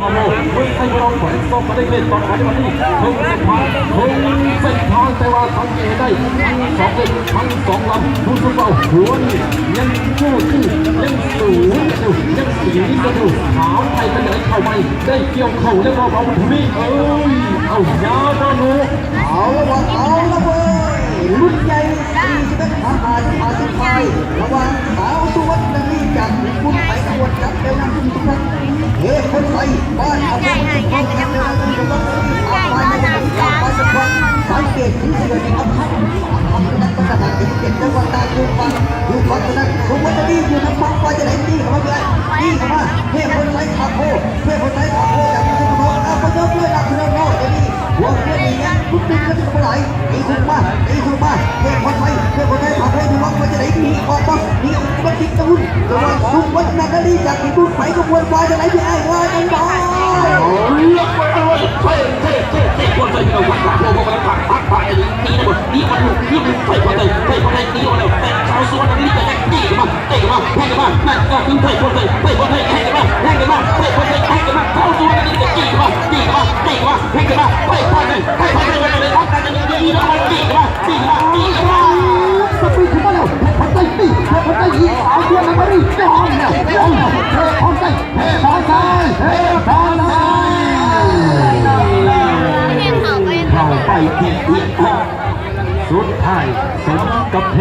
โอ้โหไม่ใช่เราแขวนต้องมาได้เล่นตอนไหนวันนี้คงเส้นทางแต่ว่าสังเกตได้ทั้งสองลำดูสุดเบาหัวนี่ยังสู้ยังสูงอยู่ยังสีกันอยู่ขาวไทยกันไหนเข้าไปได้เกี่ยวเข่าได้รอบเอาทีนี้เอายาวมาโนเอาละเว้ยรุ่นใหญ่41ทหาร50 ฝ่ายระหว่างสาวสุวรรณรีจากญี่ปุ่นไปขบวนจับเร็วนะทุกท่านเฮ้คนไทยบ้านอาวุธต้องจับเร็วนะทุกท่านอาไปในการไปสักวันสังเกตที่เสือที่อัพทับนั้นก็จะหาที่เก็บจังหวัดตาดูฟังนั้นสุวรรณรีอยู่น้ำมันไฟจะไหนดีเข้ามาเลยดีเข้ามาเฮ้คนไทยขับโคจากที่สุพรรณเอาไปเยอะด้วยนะคุณน้องเดี๋ยวนี้หัวเพื่อนอย่างเงี้ยทุกปีก็จะไปไหลตีถูกมาเฮ้คนไทยขับโคดูว่าจะไหนดีออกบ้างนี่มันติดกระหุ่นแต่ว่าสุวรรณรีจากที่บุญไปกระบวนการจะไหนที่ไอ้ว่าจังบ้าคนใจเราหวังโลกมันปักนี่นะบดนี่มันใส่คนใจนี่เอาแล้วแต่ชาวสวนนี่จะตีกันมาแข่งกันมานั่นก็คือใส่คนใจแข่งกันมาใส่คนใจแข่งกันมาชาวสวนนี่จะตีกันมาแข่งกันมาใส่คนใจวันนี้ต้องการจะดีแล้วมันตีกันมาสปีดขึ้นมาแล้วคนใจตีคนใจยิงเอาเพื่อนมาดิจอมเนี่ยคนใจเราไปที่สุดท้ายสมกับเพ